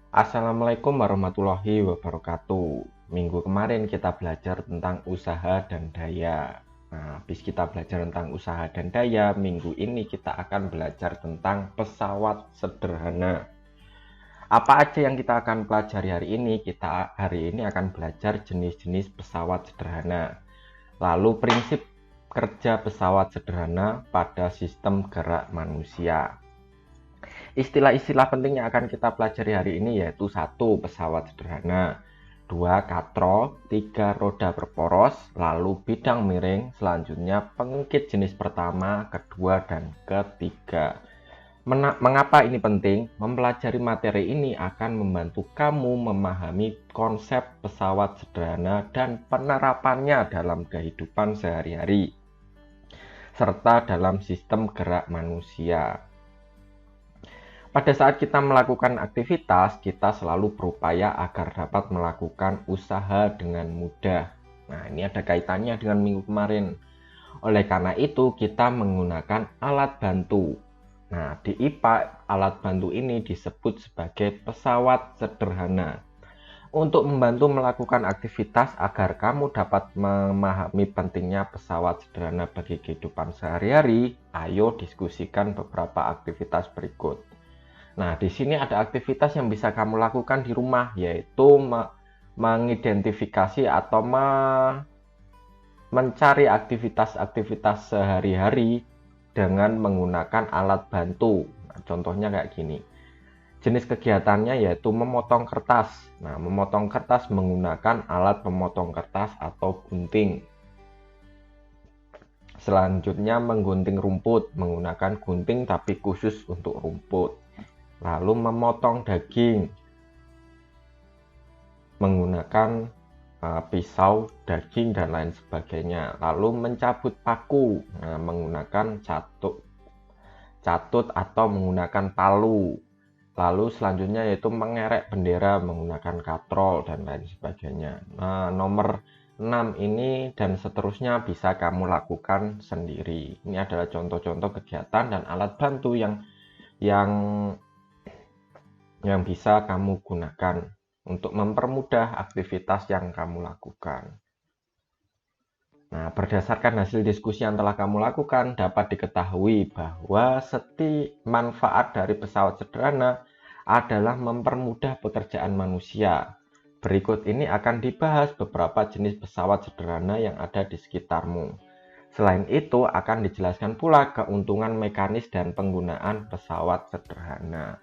Assalamualaikum warahmatullahi wabarakatuh. Minggu kemarin kita belajar tentang usaha dan daya. Nah, habis kita belajar tentang usaha dan daya, minggu ini kita akan belajar tentang pesawat sederhana. Apa aja yang kita akan pelajari hari ini? Kita hari ini akan belajar jenis-jenis pesawat sederhana. Lalu prinsip kerja pesawat sederhana pada sistem gerak manusia. Istilah-istilah penting yang akan kita pelajari hari ini yaitu 1. Pesawat sederhana, 2. Katrol, 3. Roda berporos, lalu bidang miring, selanjutnya pengungkit jenis pertama, kedua, dan ketiga. Mengapa ini penting? Mempelajari materi ini akan membantu kamu memahami konsep pesawat sederhana dan penerapannya dalam kehidupan sehari-hari, serta dalam sistem gerak manusia. Pada saat kita melakukan aktivitas, kita selalu berupaya agar dapat melakukan usaha dengan mudah. Nah, ini ada kaitannya dengan minggu kemarin. Oleh karena itu, kita menggunakan alat bantu. Nah, di IPA, alat bantu ini disebut sebagai pesawat sederhana. Untuk membantu melakukan aktivitas agar kamu dapat memahami pentingnya pesawat sederhana bagi kehidupan sehari-hari, ayo diskusikan beberapa aktivitas berikut. Nah, di sini ada aktivitas yang bisa kamu lakukan di rumah, yaitu mengidentifikasi atau mencari aktivitas-aktivitas sehari-hari dengan menggunakan alat bantu. Nah, contohnya kayak gini. Jenis kegiatannya yaitu memotong kertas. Nah, memotong kertas menggunakan alat pemotong kertas atau gunting. Selanjutnya menggunting rumput menggunakan gunting tapi khusus untuk rumput. Lalu memotong daging menggunakan pisau daging dan lain sebagainya. Lalu mencabut paku menggunakan catut atau menggunakan palu. Lalu selanjutnya yaitu mengerek bendera menggunakan katrol dan lain sebagainya. Nah, nomor 6 ini dan seterusnya bisa kamu lakukan sendiri. Ini adalah contoh-contoh kegiatan dan alat bantu yang bisa kamu gunakan untuk mempermudah aktivitas yang kamu lakukan. Nah, berdasarkan hasil diskusi yang telah kamu lakukan, dapat diketahui bahwa setiap manfaat dari pesawat sederhana adalah mempermudah pekerjaan manusia. Berikut ini akan dibahas beberapa jenis pesawat sederhana yang ada di sekitarmu. Selain itu, akan dijelaskan pula keuntungan mekanis dan penggunaan pesawat sederhana.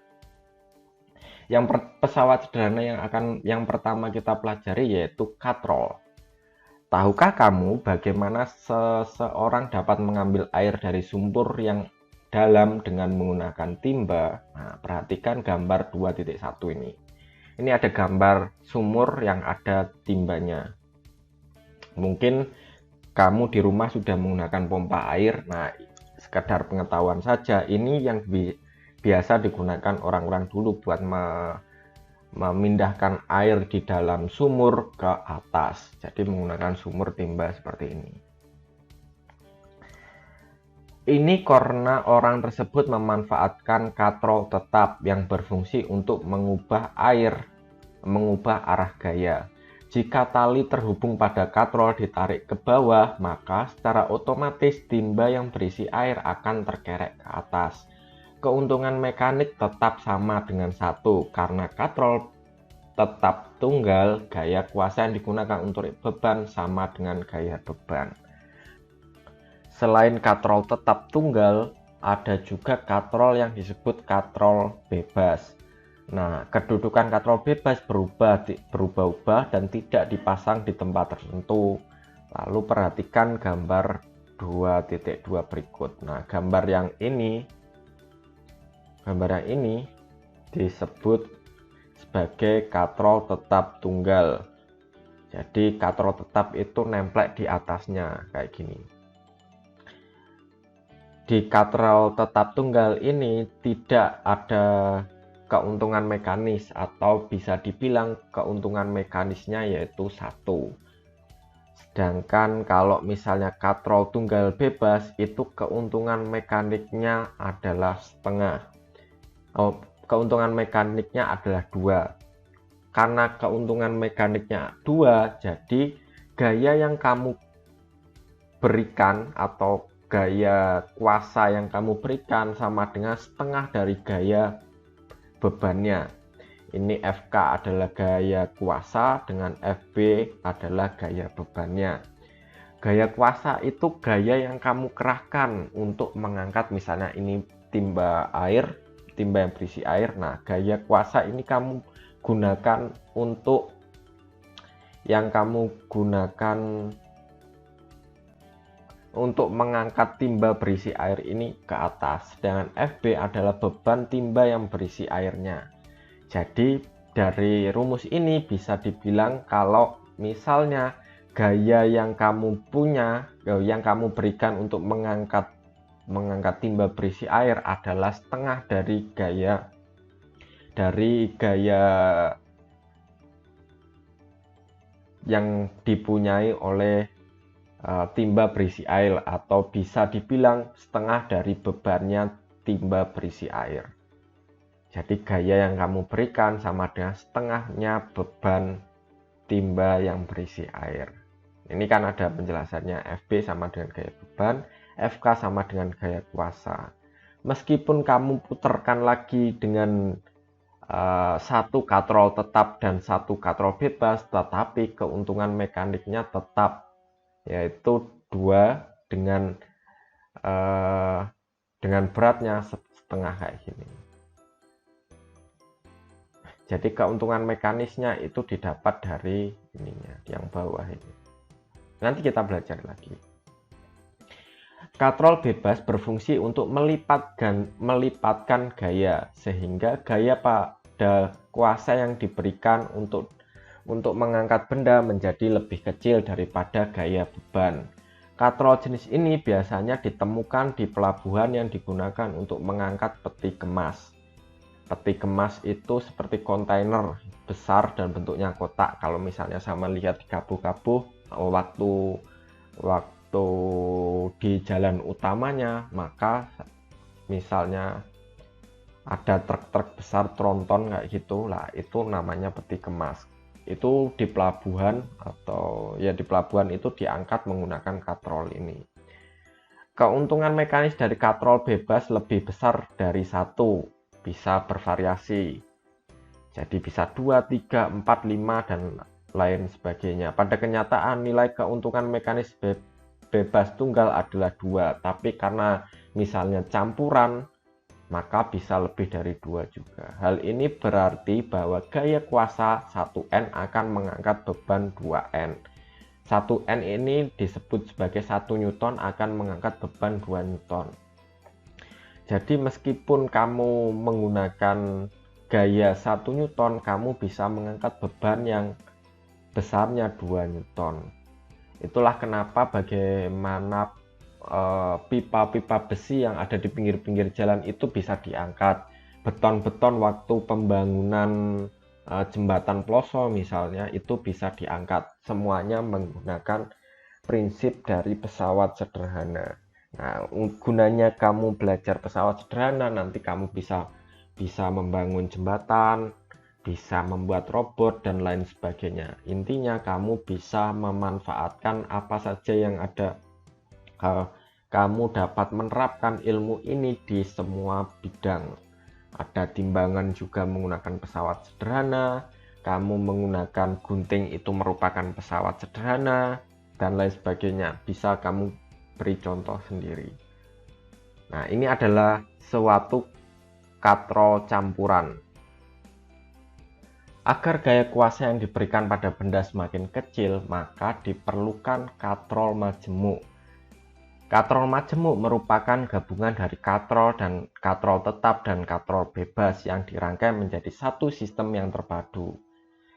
Pesawat sederhana yang pertama kita pelajari yaitu katrol. Tahukah kamu bagaimana seseorang dapat mengambil air dari sumur yang dalam dengan menggunakan timba? Nah, perhatikan gambar 2.1 ini. Ini ada gambar sumur yang ada timbanya. Mungkin kamu di rumah sudah menggunakan pompa air. Nah, sekedar pengetahuan saja, ini yang biasa digunakan orang-orang dulu buat memindahkan air di dalam sumur ke atas. Jadi menggunakan sumur timba seperti ini. Ini karena orang tersebut memanfaatkan katrol tetap yang berfungsi untuk mengubah arah gaya. Jika tali terhubung pada katrol ditarik ke bawah, maka secara otomatis timba yang berisi air akan terkerek ke atas. Keuntungan mekanik tetap sama dengan 1, karena katrol tetap tunggal, gaya kuasa yang digunakan untuk beban sama dengan gaya beban. Selain katrol tetap tunggal, ada juga katrol yang disebut katrol bebas. Nah, kedudukan katrol bebas berubah-ubah dan tidak dipasang di tempat tertentu. Lalu perhatikan gambar 2.2 berikut. Nah, gambar yang ini disebut sebagai katrol tetap tunggal. Jadi katrol tetap itu nemplek di atasnya kayak gini. Di katrol tetap tunggal ini tidak ada keuntungan mekanis, atau bisa dibilang keuntungan mekanisnya yaitu 1. Sedangkan kalau misalnya katrol tunggal bebas itu keuntungan mekaniknya adalah setengah. keuntungan mekaniknya adalah 2. Karena keuntungan mekaniknya 2, jadi gaya yang kamu berikan atau gaya kuasa yang kamu berikan sama dengan setengah dari gaya bebannya. Ini FK adalah gaya kuasa, dengan FB adalah gaya bebannya. Gaya kuasa itu gaya yang kamu kerahkan untuk mengangkat, misalnya ini timba air, timba yang berisi air. Nah, gaya kuasa ini kamu gunakan untuk mengangkat timba berisi air ini ke atas. Sedangkan FB adalah beban timba yang berisi airnya. Jadi dari rumus ini bisa dibilang kalau misalnya gaya yang kamu punya, yang kamu berikan untuk mengangkat timba berisi air adalah setengah dari gaya yang dipunyai oleh timba berisi air, atau bisa dibilang setengah dari bebannya timba berisi air. Jadi gaya yang kamu berikan sama dengan setengahnya beban timba yang berisi air. Ini kan ada penjelasannya, FB sama dengan gaya beban, FK sama dengan gaya kuasa. Meskipun kamu putarkan lagi dengan satu katrol tetap dan satu katrol bebas, tetapi keuntungan mekaniknya tetap, yaitu 2 dengan beratnya setengah kayak gini. Jadi keuntungan mekanisnya itu didapat dari ininya, yang bawah ini. Nanti kita belajar lagi. Katrol bebas berfungsi untuk melipatkan gaya, sehingga gaya pada kuasa yang diberikan untuk mengangkat benda menjadi lebih kecil daripada gaya beban. Katrol jenis ini biasanya ditemukan di pelabuhan yang digunakan untuk mengangkat peti kemas. Peti kemas itu seperti kontainer besar dan bentuknya kotak. Kalau misalnya sama lihat di kabuh-kabuh, waktu di jalan utamanya, maka misalnya ada truk-truk besar tronton kayak gitu lah, itu namanya peti kemas. Itu di pelabuhan, atau ya di pelabuhan itu diangkat menggunakan katrol ini. Keuntungan mekanis dari katrol bebas lebih besar dari 1, bisa bervariasi. Jadi bisa 2, 3, 4, 5 dan lain sebagainya. Pada kenyataan nilai keuntungan mekanis bebas tunggal adalah 2, tapi karena misalnya campuran, maka bisa lebih dari 2 juga. Hal ini berarti bahwa gaya kuasa 1N akan mengangkat beban 2N. 1N ini disebut sebagai 1 Newton akan mengangkat beban 2 Newton. Jadi meskipun kamu menggunakan gaya 1 Newton, kamu bisa mengangkat beban yang besarnya 2 Newton. Itulah kenapa bagaimana pipa-pipa besi yang ada di pinggir-pinggir jalan itu bisa diangkat. Beton-beton waktu pembangunan jembatan Ploso misalnya itu bisa diangkat. Semuanya menggunakan prinsip dari pesawat sederhana. Nah, gunanya kamu belajar pesawat sederhana, nanti kamu bisa membangun jembatan, bisa membuat robot dan lain sebagainya. Intinya kamu bisa memanfaatkan apa saja yang ada. Kamu dapat menerapkan ilmu ini di semua bidang. Ada timbangan juga menggunakan pesawat sederhana, kamu menggunakan gunting itu merupakan pesawat sederhana, dan lain sebagainya. Bisa kamu beri contoh sendiri. Nah, ini adalah suatu katrol campuran. Agar gaya kuasa yang diberikan pada benda semakin kecil, maka diperlukan katrol majemuk. Katrol majemuk merupakan gabungan dari katrol tetap dan katrol bebas yang dirangkai menjadi satu sistem yang terpadu.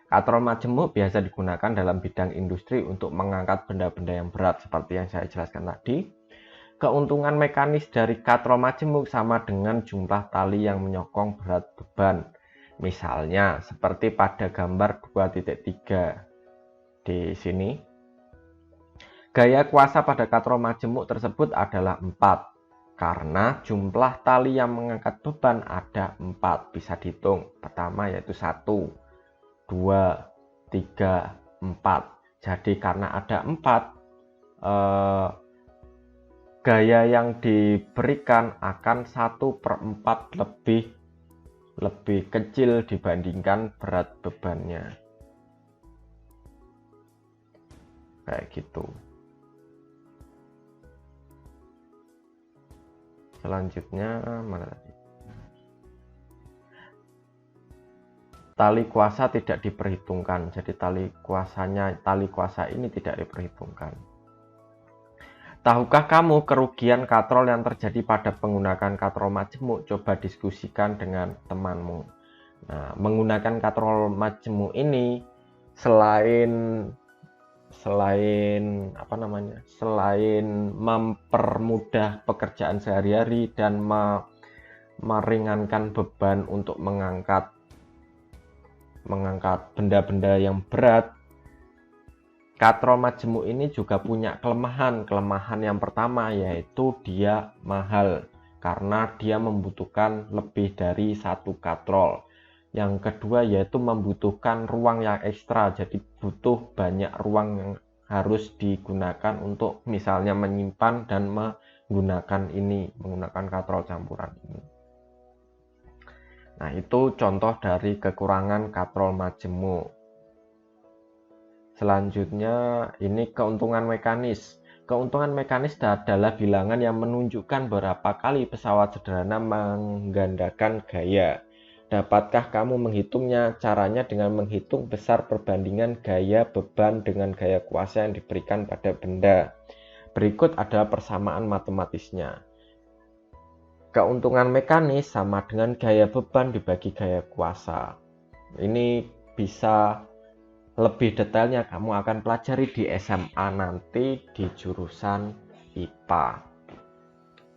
Katrol majemuk biasa digunakan dalam bidang industri untuk mengangkat benda-benda yang berat seperti yang saya jelaskan tadi. Keuntungan mekanis dari katrol majemuk sama dengan jumlah tali yang menyokong berat beban. Misalnya seperti pada gambar 2.3 di sini. Gaya kuasa pada katrol majemuk tersebut adalah 4. Karena jumlah tali yang mengangkat beban ada 4, bisa dihitung. Pertama yaitu 1, 2, 3, 4. Jadi karena ada 4, gaya yang diberikan akan 1/4 lebih kecil dibandingkan berat bebannya. Kayak gitu. Selanjutnya mana tadi? Tali kuasa tidak diperhitungkan. Jadi tali kuasa ini tidak diperhitungkan. Tahukah kamu kerugian katrol yang terjadi pada penggunaan katrol majemuk? Coba diskusikan dengan temanmu. Nah, menggunakan katrol majemuk ini selain mempermudah pekerjaan sehari-hari dan meringankan beban untuk mengangkat benda-benda yang berat, katrol majemuk ini juga punya kelemahan. Kelemahan yang pertama yaitu dia mahal karena dia membutuhkan lebih dari 1 katrol. Yang kedua yaitu membutuhkan ruang yang ekstra, jadi butuh banyak ruang yang harus digunakan untuk misalnya menyimpan dan menggunakan katrol campuran ini. Nah, itu contoh dari kekurangan katrol majemuk. Selanjutnya ini keuntungan mekanis. Keuntungan mekanis adalah bilangan yang menunjukkan berapa kali pesawat sederhana menggandakan gaya. Dapatkah kamu menghitungnya? Caranya dengan menghitung besar perbandingan gaya beban dengan gaya kuasa yang diberikan pada benda. Berikut adalah persamaan matematisnya. Keuntungan mekanis sama dengan gaya beban dibagi gaya kuasa. Ini bisa lebih detailnya kamu akan pelajari di SMA nanti di jurusan IPA,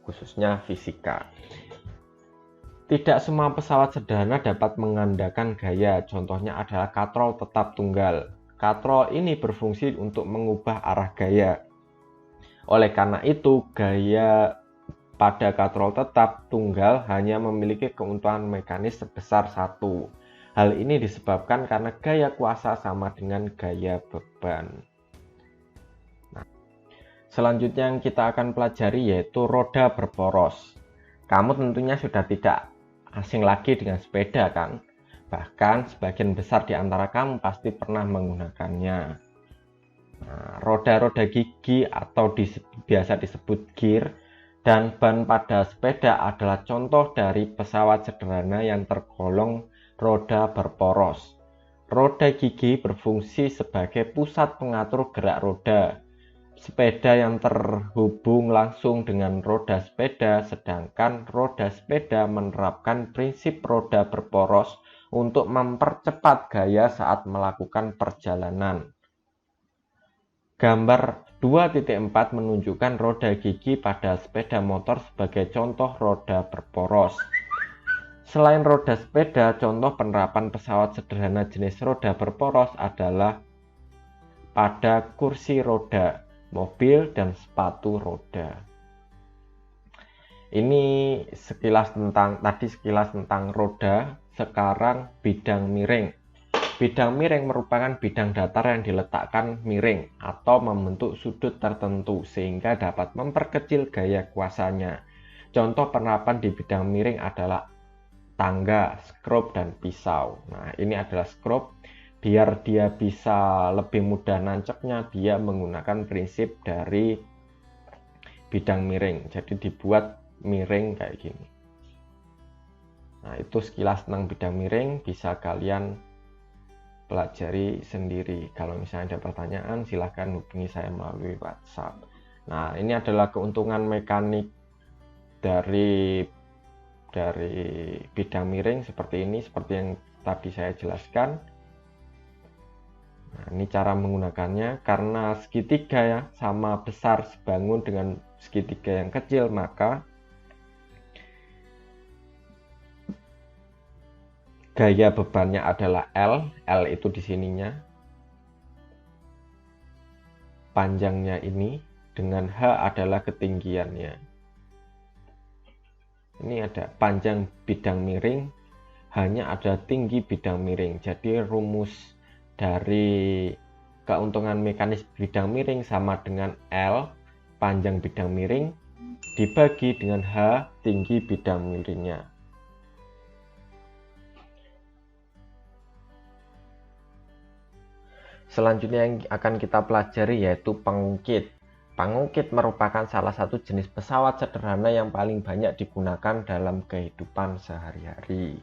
khususnya fisika. Tidak semua pesawat sederhana dapat mengandalkan gaya. Contohnya adalah katrol tetap tunggal. Katrol ini berfungsi untuk mengubah arah gaya. Oleh karena itu, gaya pada katrol tetap tunggal hanya memiliki keuntungan mekanis sebesar 1. Hal ini disebabkan karena gaya kuasa sama dengan gaya beban. Nah, selanjutnya yang kita akan pelajari yaitu roda berporos. Kamu tentunya sudah tidak asing lagi dengan sepeda kan? Bahkan sebagian besar di antara kamu pasti pernah menggunakannya. Nah, roda-roda gigi atau biasa disebut gear dan ban pada sepeda adalah contoh dari pesawat sederhana yang tergolong roda berporos. Roda gigi berfungsi sebagai pusat pengatur gerak roda sepeda yang terhubung langsung dengan roda sepeda, sedangkan roda sepeda menerapkan prinsip roda berporos untuk mempercepat gaya saat melakukan perjalanan. Gambar 2.4 menunjukkan roda gigi pada sepeda motor sebagai contoh roda berporos. Selain roda sepeda, contoh penerapan pesawat sederhana jenis roda berporos adalah pada kursi roda, mobil, dan sepatu roda. Ini sekilas tentang roda. Sekarang bidang miring. Bidang miring merupakan bidang datar yang diletakkan miring atau membentuk sudut tertentu sehingga dapat memperkecil gaya kuasanya. Contoh penerapan di bidang miring adalah tangga, skrup, dan pisau. Nah, ini adalah skrup. Biar dia bisa lebih mudah nancapnya, dia menggunakan prinsip dari bidang miring. Jadi dibuat miring kayak gini. Nah, itu sekilas tentang bidang miring, bisa kalian pelajari sendiri. Kalau misalnya ada pertanyaan, silahkan hubungi saya melalui WhatsApp. Nah, ini adalah keuntungan mekanik dari bidang miring seperti ini, seperti yang tadi saya jelaskan. Nah, ini cara menggunakannya. Karena segitiga ya sama besar sebangun dengan segitiga yang kecil, maka gaya bebannya adalah L. L itu di sininya. Panjangnya ini dengan H adalah ketinggiannya. Ini ada panjang bidang miring, hanya ada tinggi bidang miring. Jadi rumus dari keuntungan mekanis bidang miring sama dengan L panjang bidang miring dibagi dengan H tinggi bidang miringnya. Selanjutnya yang akan kita pelajari yaitu pengungkit. Pengungkit merupakan salah satu jenis pesawat sederhana yang paling banyak digunakan dalam kehidupan sehari-hari.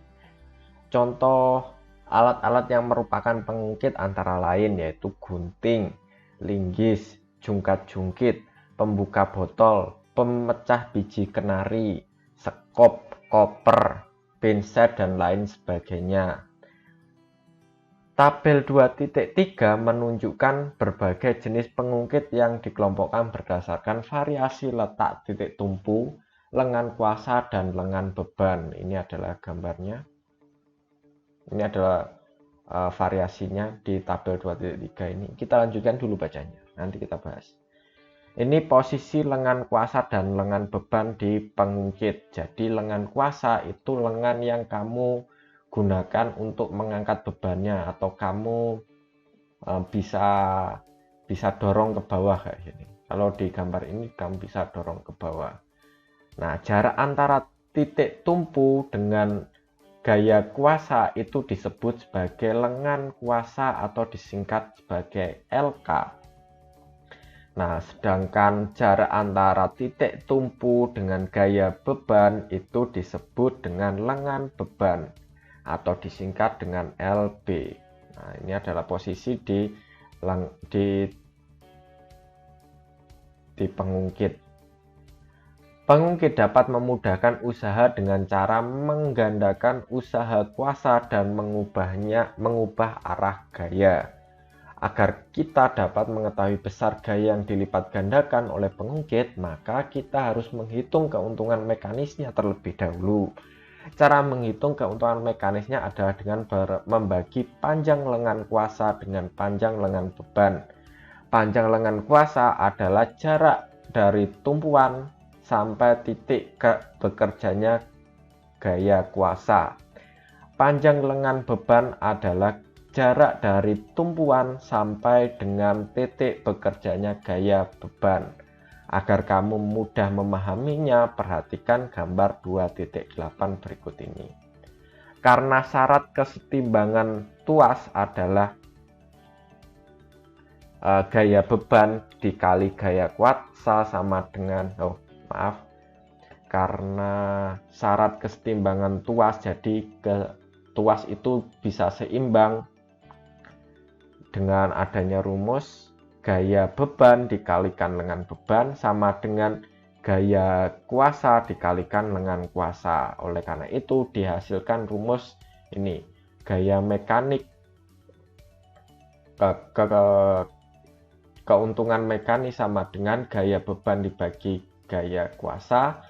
Contoh alat-alat yang merupakan pengungkit antara lain yaitu gunting, linggis, jungkat-jungkit, pembuka botol, pemecah biji kenari, sekop, koper, pinset, dan lain sebagainya. Tabel 2.3 menunjukkan berbagai jenis pengungkit yang dikelompokkan berdasarkan variasi letak titik tumpu, lengan kuasa, dan lengan beban. Ini adalah gambarnya. Ini adalah variasinya di tabel 2.3 ini. Kita lanjutkan dulu bacanya, nanti kita bahas. Ini posisi lengan kuasa dan lengan beban di pengungkit. Jadi lengan kuasa itu lengan yang kamu gunakan untuk mengangkat bebannya, atau kamu bisa dorong ke bawah kayak gini. Kalau di gambar ini kamu bisa dorong ke bawah. Nah, jarak antara titik tumpu dengan gaya kuasa itu disebut sebagai lengan kuasa atau disingkat sebagai LK. Nah, sedangkan jarak antara titik tumpu dengan gaya beban itu disebut dengan lengan beban atau disingkat dengan LB. Nah, ini adalah posisi di pengungkit. Pengungkit dapat memudahkan usaha dengan cara menggandakan usaha kuasa dan mengubah arah gaya. Agar kita dapat mengetahui besar gaya yang dilipat gandakan oleh pengungkit, maka kita harus menghitung keuntungan mekanisnya terlebih dahulu. Cara menghitung keuntungan mekanisnya adalah dengan membagi panjang lengan kuasa dengan panjang lengan beban. Panjang lengan kuasa adalah jarak dari tumpuan sampai titik bekerjanya gaya kuasa. Panjang lengan beban adalah jarak dari tumpuan sampai dengan titik bekerjanya gaya beban. Agar kamu mudah memahaminya, perhatikan gambar 2.8 berikut ini. Karena syarat kesetimbangan tuas adalah gaya beban dikali gaya kuasa sama dengan karena syarat kesetimbangan tuas, jadi tuas itu bisa seimbang dengan adanya rumus gaya beban dikalikan lengan beban sama dengan gaya kuasa dikalikan lengan kuasa. Oleh karena itu dihasilkan rumus ini, gaya mekanik keuntungan mekanis sama dengan gaya beban dibagi gaya kuasa.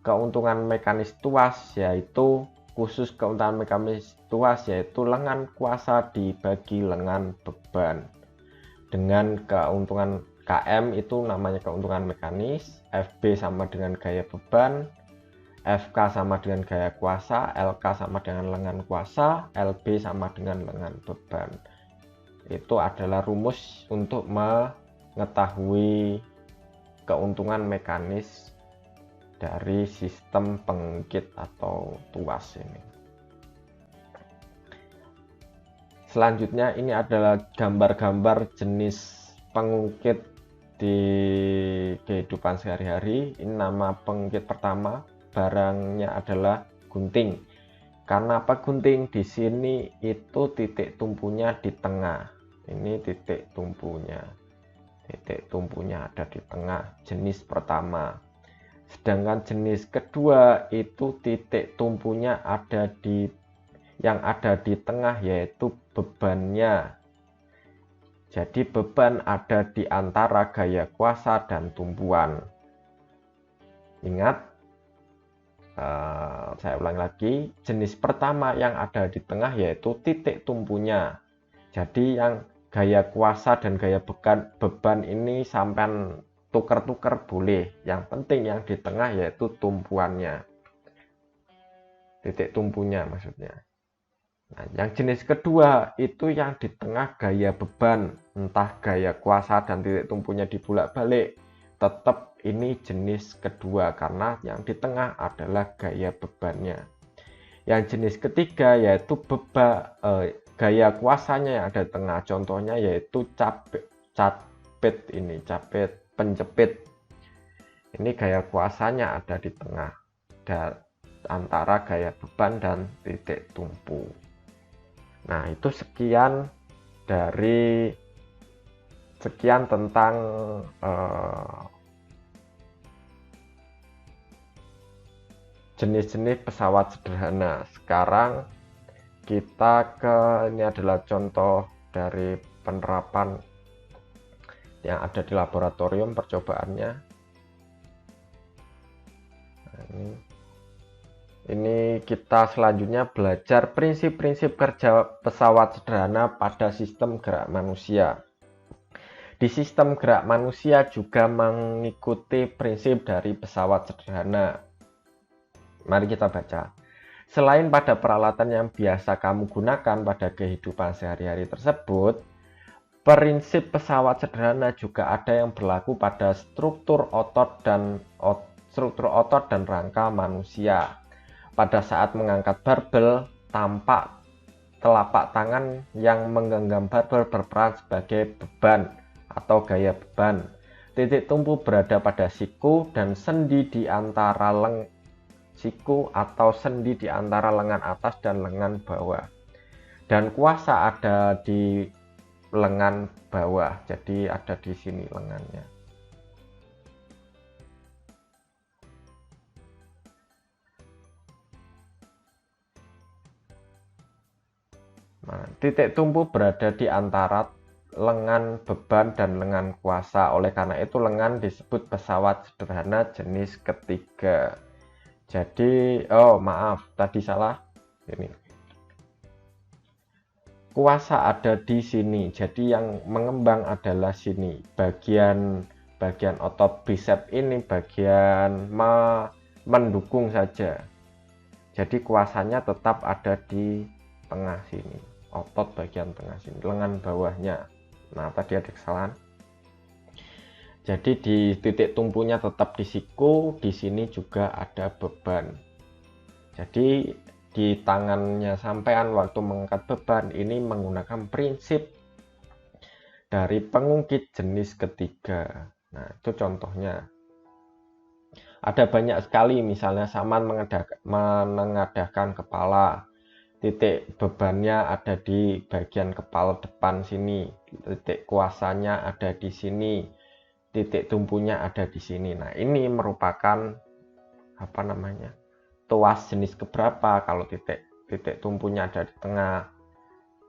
Keuntungan mekanis tuas yaitu khusus keuntungan mekanis tuas yaitu lengan kuasa dibagi lengan beban. Dengan keuntungan KM itu namanya keuntungan mekanis, FB sama dengan gaya beban, FK sama dengan gaya kuasa, LK sama dengan lengan kuasa, LB sama dengan lengan beban. Itu adalah rumus untuk mengetahui keuntungan mekanis dari sistem pengungkit atau tuas ini. Selanjutnya ini adalah gambar-gambar jenis pengungkit di kehidupan sehari-hari. Ini nama pengungkit pertama, barangnya adalah gunting. Karena apa gunting? Di sini itu titik tumpunya di tengah. Ini titik tumpunya. Titik tumpunya ada di tengah, jenis pertama. Sedangkan jenis kedua itu titik tumpunya yang ada di tengah yaitu bebannya. Jadi beban ada di antara gaya kuasa dan tumpuan. Ingat, saya ulang lagi, jenis pertama yang ada di tengah yaitu titik tumpunya. Jadi yang gaya kuasa dan gaya beban ini sampai tuker-tuker boleh. Yang penting yang di tengah yaitu tumpuannya. titik tumpunya maksudnya. Nah, yang jenis kedua itu yang di tengah gaya beban, entah gaya kuasa dan titik tumpunya dibulak-balik. Tetap ini jenis kedua karena yang di tengah adalah gaya bebannya. Yang jenis ketiga yaitu gaya kuasanya yang ada di tengah. Contohnya yaitu capit ini, capit penjepit. Ini gaya kuasanya ada di tengah antara gaya beban dan titik tumpu. Nah, itu sekian tentang jenis-jenis pesawat sederhana. Sekarang ini adalah contoh dari penerapan yang ada di laboratorium percobaannya. Nah, ini kita selanjutnya belajar prinsip-prinsip kerja pesawat sederhana pada sistem gerak manusia. Di sistem gerak manusia juga mengikuti prinsip dari pesawat sederhana. Mari kita baca. Selain pada peralatan yang biasa kamu gunakan pada kehidupan sehari-hari tersebut, prinsip pesawat sederhana juga ada yang berlaku pada struktur otot dan rangka manusia. Pada saat mengangkat barbel, tampak telapak tangan yang menggenggam barbel berperan sebagai beban atau gaya beban. Titik tumpu berada pada siku dan sendi di antara lengan atas dan lengan bawah. Dan kuasa ada di lengan bawah, jadi ada di sini lengannya. Nah, titik tumpu berada di antara lengan beban dan lengan kuasa. Oleh karena itu lengan disebut pesawat sederhana jenis ketiga. Jadi, maaf, tadi salah. Ini. Kuasa ada di sini. Jadi yang mengembang adalah sini. Bagian otot bicep ini bagian mendukung saja. Jadi kuasanya tetap ada di tengah sini. Otot bagian tengah sini, lengan bawahnya. Nah, tadi ada kesalahan. Jadi di titik tumpunya tetap di siku, di sini juga ada beban. Jadi di tangannya sampean waktu mengangkat beban ini menggunakan prinsip dari pengungkit jenis ketiga. Nah, itu contohnya. Ada banyak sekali, misalnya saman menengadahkan kepala. Titik bebannya ada di bagian kepala depan sini, titik kuasanya ada di sini, titik tumpunya ada di sini. Nah, ini merupakan tuas jenis keberapa kalau titik tumpunya ada di tengah.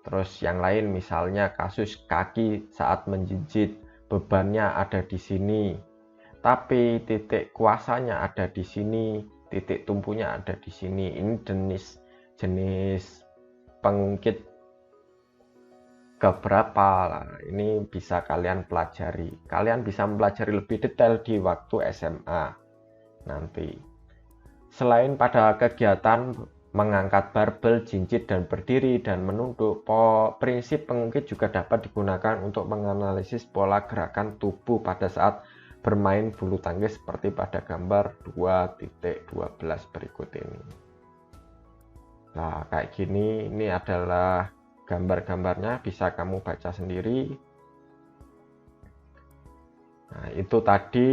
Terus yang lain misalnya kasus kaki saat menjinjit, bebannya ada di sini, tapi titik kuasanya ada di sini, titik tumpunya ada di sini. Ini jenis pengungkit keberapa. Ini bisa kalian pelajari. Kalian bisa mempelajari lebih detail di waktu SMA nanti. Selain pada kegiatan mengangkat barbel, jinjit, dan berdiri dan menunduk, prinsip pengungkit juga dapat digunakan untuk menganalisis pola gerakan tubuh pada saat bermain bulu tangkis seperti pada gambar 2.12 berikut ini. Nah, kayak gini, ini adalah gambar-gambarnya, bisa kamu baca sendiri. Nah, itu tadi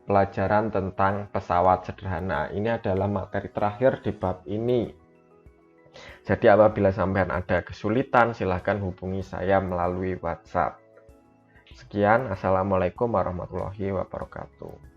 pelajaran tentang pesawat sederhana. Ini adalah materi terakhir di bab ini. Jadi apabila sampean ada kesulitan, silahkan hubungi saya melalui WhatsApp. Sekian, Assalamualaikum warahmatullahi wabarakatuh.